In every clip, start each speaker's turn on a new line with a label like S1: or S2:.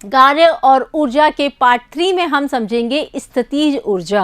S1: कार्य और ऊर्जा के पार्ट 3 में हम समझेंगे स्थितिज ऊर्जा।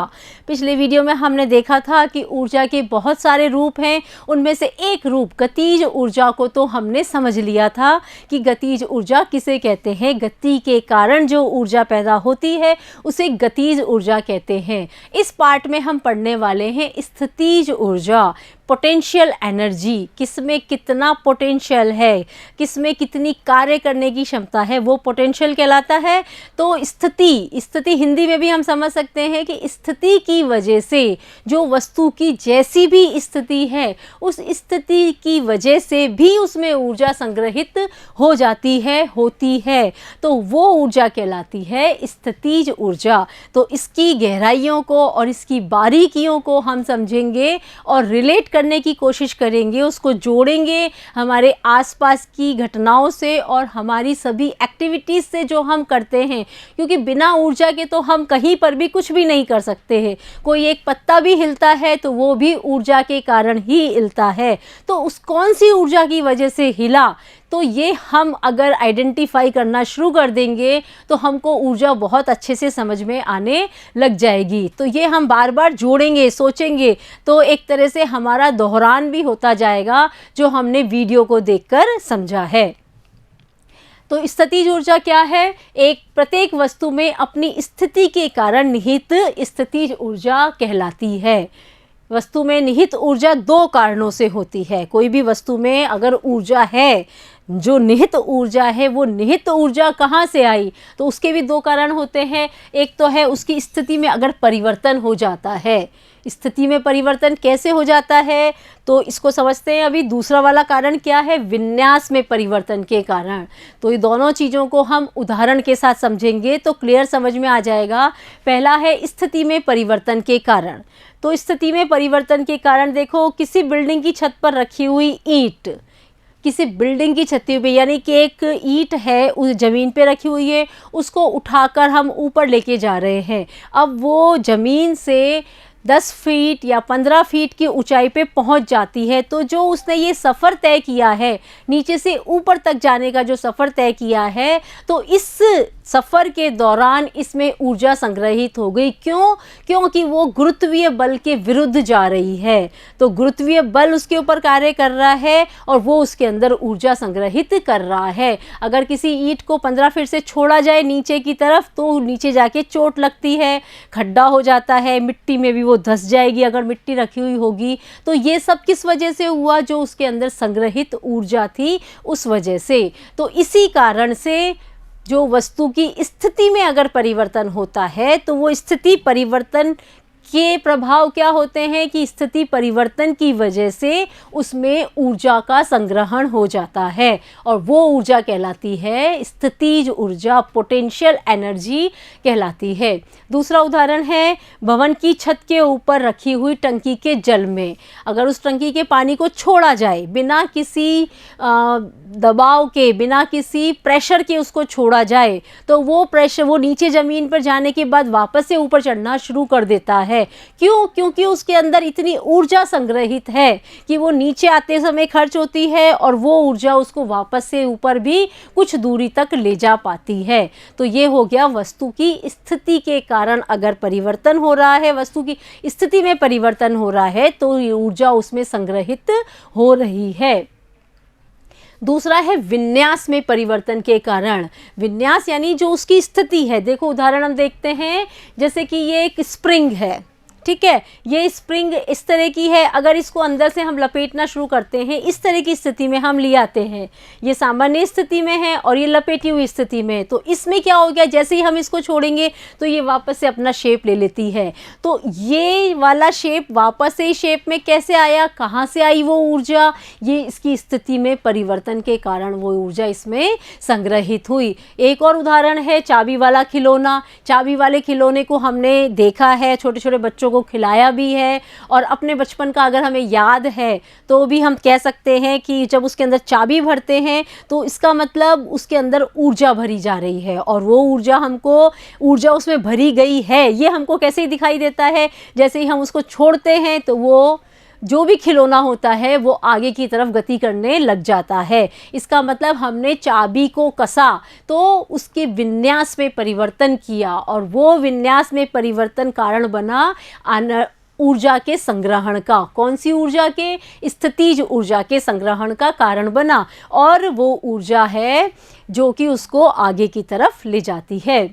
S1: पिछले वीडियो में हमने देखा था कि ऊर्जा के बहुत सारे रूप हैं, उनमें से एक रूप गतिज ऊर्जा को तो हमने समझ लिया था कि गतिज ऊर्जा किसे कहते हैं। गति के कारण जो ऊर्जा पैदा होती है उसे गतिज ऊर्जा कहते हैं। इस पार्ट में हम पढ़ने वाले हैं स्थितिज ऊर्जा, पोटेंशियल एनर्जी, किसमें कितना पोटेंशियल है, किसमें कितनी कार्य करने की क्षमता है, वो पोटेंशियल कहलाता है। तो स्थिति हिंदी में भी हम समझ सकते हैं कि स्थिति की वजह से जो वस्तु की जैसी भी स्थिति है उस स्थिति की वजह से भी उसमें ऊर्जा संग्रहित हो जाती है, होती है, तो वो ऊर्जा कहलाती है स्थितिज ऊर्जा। तो इसकी गहराइयों को और इसकी बारीकियों को हम समझेंगे और रिलेट करने की कोशिश करेंगे, उसको जोड़ेंगे हमारे आसपास की घटनाओं से और हमारी सभी एक्टिविटीज़ से जो हम करते हैं, क्योंकि बिना ऊर्जा के तो हम कहीं पर भी कुछ भी नहीं कर सकते हैं। कोई एक पत्ता भी हिलता है तो वो भी ऊर्जा के कारण ही हिलता है। तो उस कौन सी ऊर्जा की वजह से हिला, तो ये हम अगर आइडेंटिफाई करना शुरू कर देंगे तो हमको ऊर्जा बहुत अच्छे से समझ में आने लग जाएगी। तो ये हम बार बार जोड़ेंगे, सोचेंगे, तो एक तरह से हमारा दोहरान भी होता जाएगा जो हमने वीडियो को देखकर समझा है। तो स्थितिज ऊर्जा क्या है? एक प्रत्येक वस्तु में अपनी स्थिति के कारण निहित स्थितिज ऊर्जा कहलाती है। वस्तु में निहित ऊर्जा दो कारणों से होती है। कोई भी वस्तु में अगर ऊर्जा है, जो निहित ऊर्जा है, वो निहित ऊर्जा कहाँ से आई, तो उसके भी दो कारण होते हैं। एक तो है उसकी स्थिति में अगर परिवर्तन हो जाता है। स्थिति में परिवर्तन कैसे हो जाता है, तो इसको समझते हैं अभी। दूसरा वाला कारण क्या है? विन्यास में परिवर्तन के कारण। तो ये दोनों चीज़ों को हम उदाहरण के साथ समझेंगे तो क्लियर समझ में आ जाएगा। पहला है स्थिति में परिवर्तन के कारण। तो स्थिति में परिवर्तन के कारण देखो, किसी बिल्डिंग की छत पर रखी हुई ईंट, किसी बिल्डिंग की छत पे, यानी कि एक ईंट है उस ज़मीन पे रखी हुई है, उसको उठाकर हम ऊपर लेके जा रहे हैं। अब वो ज़मीन से 10 फीट या 15 फीट की ऊंचाई पे पहुंच जाती है। तो जो उसने ये सफ़र तय किया है, नीचे से ऊपर तक जाने का जो सफ़र तय किया है, तो इस सफ़र के दौरान इसमें ऊर्जा संग्रहित हो गई। क्यों? क्योंकि वो गुरुत्वीय बल के विरुद्ध जा रही है। तो गुरुत्वीय बल उसके ऊपर कार्य कर रहा है और वो उसके अंदर ऊर्जा संग्रहित कर रहा है। अगर किसी ईंट को 15 फीट से छोड़ा जाए नीचे की तरफ तो नीचे जाके चोट लगती है, खड्डा हो जाता है, मिट्टी में भी वो धंस जाएगी अगर मिट्टी रखी हुई होगी। तो ये सब किस वजह से हुआ? जो उसके अंदर संग्रहित ऊर्जा थी उस वजह से। तो इसी कारण से जो वस्तु की स्थिति में अगर परिवर्तन होता है तो वो स्थिति परिवर्तन के प्रभाव क्या होते हैं कि स्थिति परिवर्तन की वजह से उसमें ऊर्जा का संग्रहण हो जाता है और वो ऊर्जा कहलाती है स्थितिज ऊर्जा, पोटेंशियल एनर्जी कहलाती है। दूसरा उदाहरण है भवन की छत के ऊपर रखी हुई टंकी के जल में। अगर उस टंकी के पानी को छोड़ा जाए, बिना किसी दबाव के, बिना किसी प्रेशर के उसको छोड़ा जाए, तो वो प्रेशर वो नीचे ज़मीन पर जाने के बाद वापस से ऊपर चढ़ना शुरू कर देता है। क्यों? क्योंकि उसके अंदर इतनी ऊर्जा संग्रहित है कि वो नीचे आते समय खर्च होती है और वो ऊर्जा उसको वापस से ऊपर भी कुछ दूरी तक ले जा पाती है। तो ये हो गया वस्तु की स्थिति के कारण अगर परिवर्तन हो रहा है, वस्तु की स्थिति में परिवर्तन हो रहा है तो ऊर्जा उसमें संग्रहित हो रही है। दूसरा है विन्यास में परिवर्तन के कारण। विन्यास यानी जो उसकी स्थिति है। देखो उदाहरण हम देखते हैं, जैसे कि ये एक स्प्रिंग है, ठीक है, ये स्प्रिंग इस तरह की है। अगर इसको अंदर से हम लपेटना शुरू करते हैं, इस तरह की स्थिति में हम ले आते हैं, ये सामान्य स्थिति में है और ये लपेटी हुई स्थिति में है, तो इसमें क्या हो गया, जैसे ही हम इसको छोड़ेंगे तो ये वापस से अपना शेप ले लेती है। तो ये वाला शेप वापस से शेप में कैसे आया, कहाँ से आई वो ऊर्जा? ये इसकी स्थिति में परिवर्तन के कारण वो ऊर्जा इसमें संग्रहित हुई। एक और उदाहरण है चाबी वाला खिलौना। चाबी वाले खिलौने को हमने देखा है, छोटे छोटे बच्चों को खिलाया भी है और अपने बचपन का अगर हमें याद है तो भी हम कह सकते हैं कि जब उसके अंदर चाबी भरते हैं तो इसका मतलब उसके अंदर ऊर्जा भरी जा रही है और वो ऊर्जा उसमें भरी गई है। ये हमको कैसे दिखाई देता है, जैसे ही हम उसको छोड़ते हैं तो वो जो भी खिलौना होता है वो आगे की तरफ गति करने लग जाता है। इसका मतलब हमने चाबी को कसा तो उसके विन्यास में परिवर्तन किया और वो विन्यास में परिवर्तन कारण बना ऊर्जा के संग्रहण का। कौन सी ऊर्जा के? स्थितिज ऊर्जा के संग्रहण का कारण बना और वो ऊर्जा है जो कि उसको आगे की तरफ ले जाती है।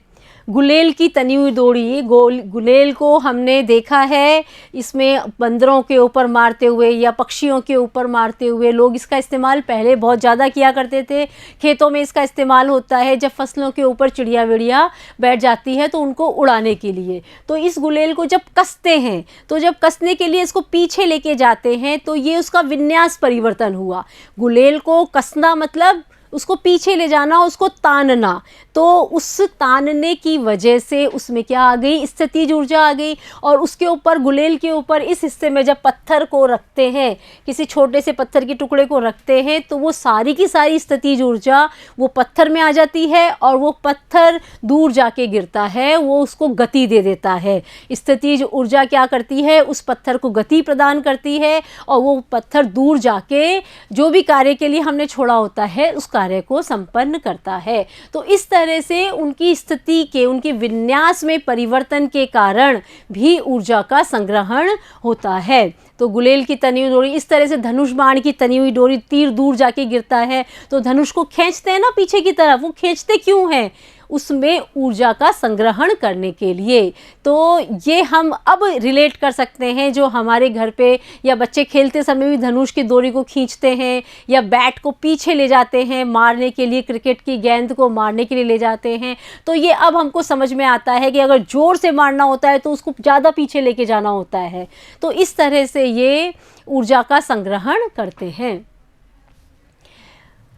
S1: गुलेल की तनी हुई डोरी, गुलेल को हमने देखा है इसमें बंदरों के ऊपर मारते हुए या पक्षियों के ऊपर मारते हुए। लोग इसका इस्तेमाल पहले बहुत ज़्यादा किया करते थे। खेतों में इसका इस्तेमाल होता है जब फसलों के ऊपर चिड़िया विड़िया बैठ जाती है तो उनको उड़ाने के लिए। तो इस गुलेल को जब कसते हैं तो जब कसने के लिए इसको पीछे लेके जाते हैं तो ये उसका विन्यास परिवर्तन हुआ। गुलेल को कसना मतलब उसको पीछे ले जाना, उसको तानना। तो उस तानने की वजह से उसमें क्या आ गई? स्थितिज ऊर्जा आ गई। और उसके ऊपर, गुलेल के ऊपर इस हिस्से में जब पत्थर को रखते हैं, किसी छोटे से पत्थर के टुकड़े को रखते हैं तो वो सारी की सारी स्थितिज ऊर्जा वो पत्थर में आ जाती है और वो पत्थर दूर जाके गिरता है, वो उसको गति दे देता है। स्थितिज ऊर्जा क्या करती है? उस पत्थर को गति प्रदान करती है और वो पत्थर दूर जाके जो भी कार्य के लिए हमने छोड़ा होता है उस कार्य को संपन्न करता है। तो इस तरह से उनकी स्थिति के, उनके विन्यास में परिवर्तन के कारण भी ऊर्जा का संग्रहण होता है। तो गुलेल की तनी हुई डोरी, इस तरह से धनुष बाण की तनी हुई डोरी, तीर दूर जाके गिरता है तो धनुष को खींचते हैं ना पीछे की तरफ। वो खींचते क्यों हैं? उसमें ऊर्जा का संग्रहण करने के लिए। तो ये हम अब रिलेट कर सकते हैं, जो हमारे घर पे या बच्चे खेलते समय भी धनुष की डोरी को खींचते हैं या बैट को पीछे ले जाते हैं मारने के लिए, क्रिकेट की गेंद को मारने के लिए ले जाते हैं। तो ये अब हमको समझ में आता है कि अगर ज़ोर से मारना होता है तो उसको ज़्यादा पीछे लेके जाना होता है। तो इस तरह से ये ऊर्जा का संग्रहण करते हैं।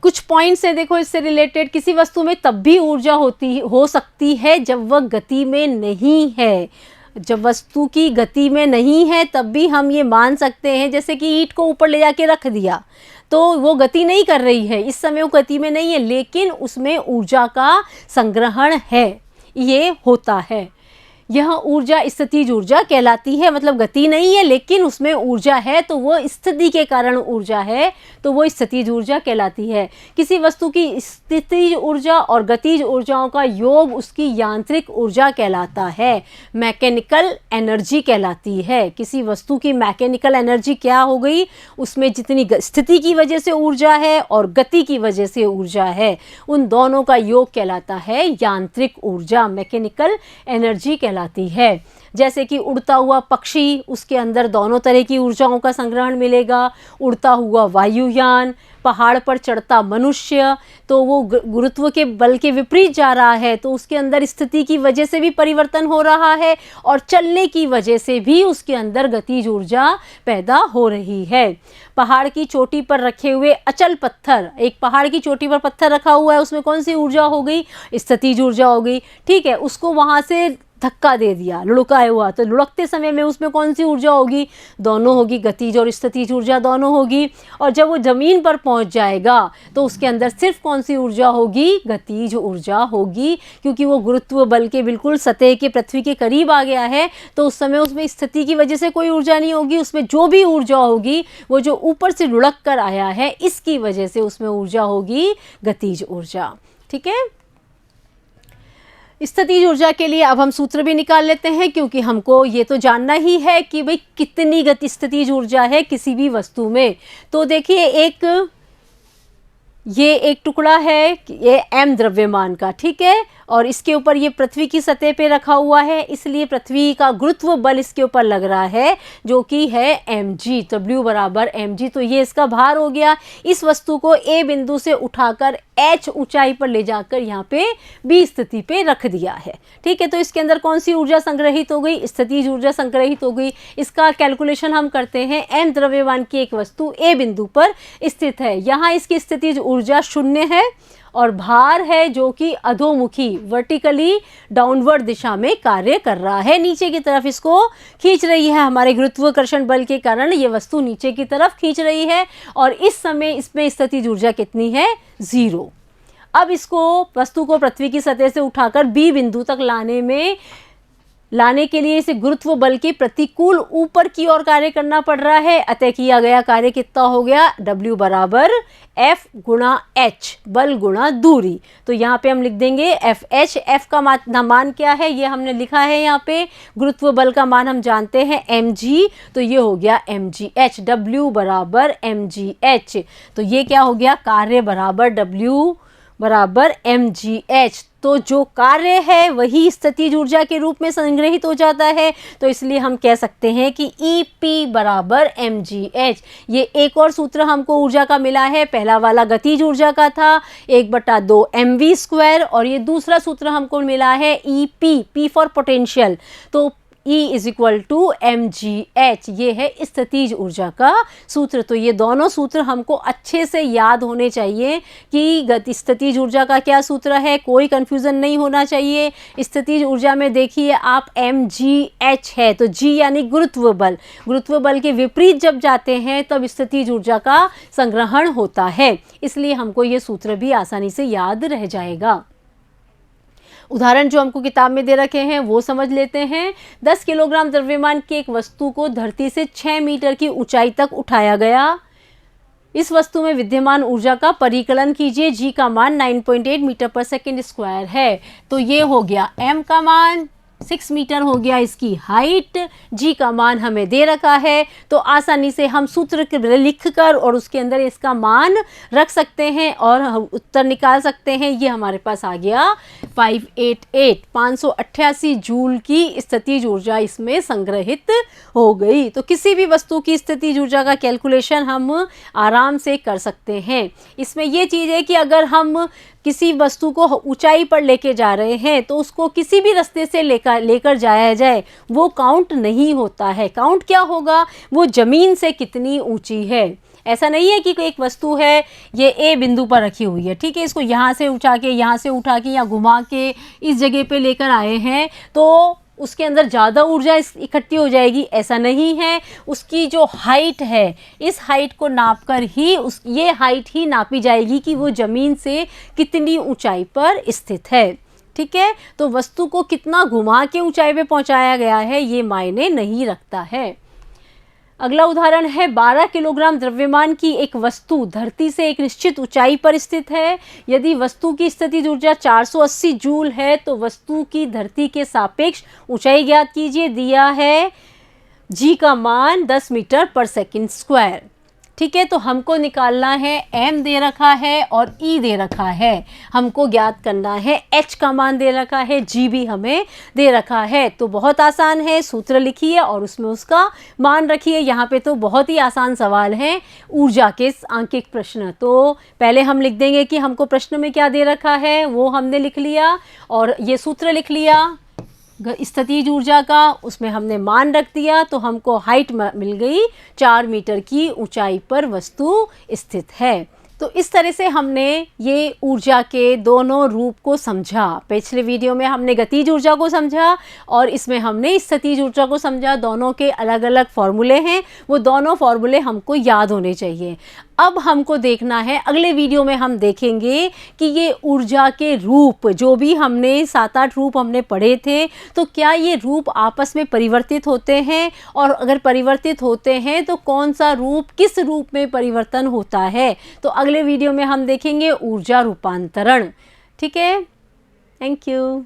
S1: कुछ पॉइंट्स है देखो इससे रिलेटेड। किसी वस्तु में तब भी ऊर्जा हो सकती है जब वह गति में नहीं है। जब वस्तु की गति में नहीं है तब भी हम ये मान सकते हैं, जैसे कि ईंट को ऊपर ले जाके रख दिया तो वो गति नहीं कर रही है, इस समय वो गति में नहीं है, लेकिन उसमें ऊर्जा का संग्रहण है, ये होता है। यह ऊर्जा स्थितिज ऊर्जा कहलाती है। मतलब गति नहीं है लेकिन उसमें ऊर्जा है, तो वो स्थिति के कारण ऊर्जा है, तो वो स्थितिज ऊर्जा कहलाती है। किसी वस्तु की स्थितिज ऊर्जा और गतिज ऊर्जाओं का योग उसकी यांत्रिक ऊर्जा कहलाता है, मैकेनिकल एनर्जी कहलाती है। किसी वस्तु की मैकेनिकल एनर्जी क्या हो गई? उसमें जितनी स्थिति की वजह से ऊर्जा है और गति की वजह से ऊर्जा है, उन दोनों का योग कहलाता है यांत्रिक ऊर्जा, मैकेनिकल एनर्जी कहलाती है। जैसे कि उड़ता हुआ पक्षी, उसके अंदर दोनों तरह की ऊर्जाओं का संग्रहण मिलेगा। उड़ता हुआ वायुयान, पहाड़ पर चढ़ता मनुष्य, तो वो गुरुत्व के बल के विपरीत जा रहा है तो उसके अंदर स्थिति की वजह से भी परिवर्तन हो रहा है और चलने की वजह से भी उसके अंदर गतिज ऊर्जा पैदा हो रही है। पहाड़ की चोटी पर रखे हुए अचल पत्थर, एक पहाड़ की चोटी पर पत्थर रखा हुआ है, उसमें कौन सी ऊर्जा हो गई? स्थितिज ऊर्जा हो गई। ठीक है, उसको वहाँ से धक्का दे दिया, लुढ़काया हुआ, तो लुढ़कते समय में उसमें कौन सी ऊर्जा होगी? दोनों होगी, गतिज और स्थितिज ऊर्जा दोनों होगी। और जब वो ज़मीन पर पहुंच जाएगा तो उसके अंदर सिर्फ कौन सी ऊर्जा होगी? गतिज ऊर्जा होगी, क्योंकि वो गुरुत्व बल के बिल्कुल सतह के, पृथ्वी के करीब आ गया है। तो उस समय उसमें स्थिति की वजह से कोई ऊर्जा नहीं होगी, उसमें जो भी ऊर्जा होगी वो जो ऊपर से लुढ़क कर आया है इसकी वजह से उसमें ऊर्जा होगी गतिज ऊर्जा। ठीक है, स्थितिज ऊर्जा के लिए अब हम सूत्र भी निकाल लेते हैं, क्योंकि हमको ये तो जानना ही है कि भाई कितनी गति स्थितिज ऊर्जा है किसी भी वस्तु में। तो देखिए, ये एक टुकड़ा है, ये m द्रव्यमान का, ठीक है, और इसके ऊपर ये पृथ्वी की सतह पे रखा हुआ है, इसलिए पृथ्वी का गुरुत्व बल इसके ऊपर लग रहा है जो कि है mg, W बराबर mg। तो ये इसका भार हो गया। इस वस्तु को A बिंदु से उठाकर h ऊंचाई पर ले जाकर यहाँ पे B स्थिति पे रख दिया है। ठीक है, तो इसके अंदर कौन सी ऊर्जा संग्रहित हो गई? स्थितिज ऊर्जा संग्रहित हो गई। इसका कैलकुलेशन हम करते हैं। m द्रव्यमान की एक वस्तु A बिंदु पर स्थित है, यहाँ इसकी स्थितिज ऊर्जा 0 है और भार है जो कि अधोमुखी, वर्टिकली डाउनवर्ड दिशा में कार्य कर रहा है, नीचे की तरफ इसको खींच रही है। हमारे गुरुत्वाकर्षण बल के कारण ये वस्तु नीचे की तरफ खींच रही है और इस समय इसमें स्थितिज ऊर्जा कितनी है? 0। अब इसको, वस्तु को पृथ्वी की सतह से उठाकर B बिंदु तक लाने में लाने के लिए इसे गुरुत्व बल के प्रतिकूल ऊपर की ओर कार्य करना पड़ रहा है। अतः किया गया कार्य कितना हो गया, W बराबर F गुणा H, बल गुणा दूरी। तो यहाँ पे हम लिख देंगे FH, F का मान क्या है ये हमने लिखा है यहाँ पे, गुरुत्व बल का मान हम जानते हैं mg, तो ये हो गया mgh, W बराबर mgh। तो ये क्या हो गया, कार्य बराबर W बराबर mgh। तो जो कार्य है वही स्थितिज ऊर्जा के रूप में संग्रहित हो जाता है, तो इसलिए हम कह सकते हैं कि EP बराबर mgh। ये एक और सूत्र हमको ऊर्जा का मिला है, पहला वाला गतिज ऊर्जा का था 1/2 mv², और ये दूसरा सूत्र हमको मिला है EP, P फॉर पोटेंशियल, तो E is equal to mgh, ये है स्थितिज ऊर्जा का सूत्र। तो ये दोनों सूत्र हमको अच्छे से याद होने चाहिए कि स्थितिज ऊर्जा का क्या सूत्र है, कोई कंफ्यूजन नहीं होना चाहिए। स्थितिज ऊर्जा में देखिए आप mgh है, तो G यानी गुरुत्व बल, गुरुत्व बल के विपरीत जब जाते हैं तब स्थितिज ऊर्जा का संग्रहण होता है, इसलिए हमको ये सूत्र भी आसानी से याद रह जाएगा। उदाहरण जो हमको किताब में दे रखे हैं वो समझ लेते हैं। 10 किलोग्राम द्रव्यमान की एक वस्तु को धरती से 6 मीटर की ऊंचाई तक उठाया गया। इस वस्तु में विद्यमान ऊर्जा का परिकलन कीजिए। G का मान 9.8 मीटर पर सेकेंड स्क्वायर है। तो ये हो गया M का मान 6 मीटर हो गया इसकी हाइट, G का मान हमें दे रखा है, तो आसानी से हम सूत्र लिख कर और उसके अंदर इसका मान रख सकते हैं और उत्तर निकाल सकते हैं। ये हमारे पास आ गया 588 जूल की स्थितिज ऊर्जा इसमें संग्रहित हो गई। तो किसी भी वस्तु की स्थितिज ऊर्जा का कैलकुलेशन हम आराम से कर सकते हैं। इसमें ये चीज़ है कि अगर हम किसी वस्तु को ऊंचाई पर लेके जा रहे हैं तो उसको किसी भी रास्ते से लेकर जाया जाए वो काउंट नहीं होता है। काउंट क्या होगा, वो ज़मीन से कितनी ऊंची है। ऐसा नहीं है कि एक वस्तु है ये A बिंदु पर रखी हुई है, ठीक है, इसको यहाँ से उठा के यहाँ से उठा के या घुमा के इस जगह पे लेकर आए हैं तो उसके अंदर ज़्यादा ऊर्जा इकट्ठी हो जाएगी, ऐसा नहीं है। उसकी जो हाइट है इस हाइट को नापकर ही ये हाइट ही नापी जाएगी कि वो ज़मीन से कितनी ऊंचाई पर स्थित है, ठीक है। तो वस्तु को कितना घुमा के ऊंचाई पे पहुंचाया गया है ये मायने नहीं रखता है। अगला उदाहरण है 12 किलोग्राम द्रव्यमान की एक वस्तु धरती से एक निश्चित ऊंचाई पर स्थित है। यदि वस्तु की स्थितिज ऊर्जा 480 जूल है तो वस्तु की धरती के सापेक्ष ऊंचाई ज्ञात कीजिए। दिया है G का मान 10 मीटर पर सेकंड स्क्वायर, ठीक है। तो हमको निकालना है M दे रखा है और E दे रखा है, हमको ज्ञात करना है H का मान दे रखा है, G भी हमें दे रखा है। तो बहुत आसान है, सूत्र लिखिए और उसमें उसका मान रखिए। यहाँ पे तो बहुत ही आसान सवाल है, ऊर्जा के सांख्यिक प्रश्न। तो पहले हम लिख देंगे कि हमको प्रश्न में क्या दे रखा है वो हमने लिख लिया और ये सूत्र लिख लिया स्थितिज ऊर्जा का, उसमें हमने मान रख दिया तो हमको हाइट मिल गई 4 मीटर की ऊंचाई पर वस्तु स्थित है। तो इस तरह से हमने ये ऊर्जा के दोनों रूप को समझा। पिछले वीडियो में हमने गतिज ऊर्जा को समझा और इसमें हमने स्थितिज ऊर्जा को समझा। दोनों के अलग अलग फॉर्मूले हैं, वो दोनों फॉर्मूले हमको याद होने चाहिए। अब हमको देखना है, अगले वीडियो में हम देखेंगे कि ये ऊर्जा के रूप जो भी हमने 7-8 रूप हमने पढ़े थे, तो क्या ये रूप आपस में परिवर्तित होते हैं, और अगर परिवर्तित होते हैं तो कौन सा रूप किस रूप में परिवर्तन होता है। तो अगले वीडियो में हम देखेंगे ऊर्जा रूपांतरण, ठीक है। Thank you.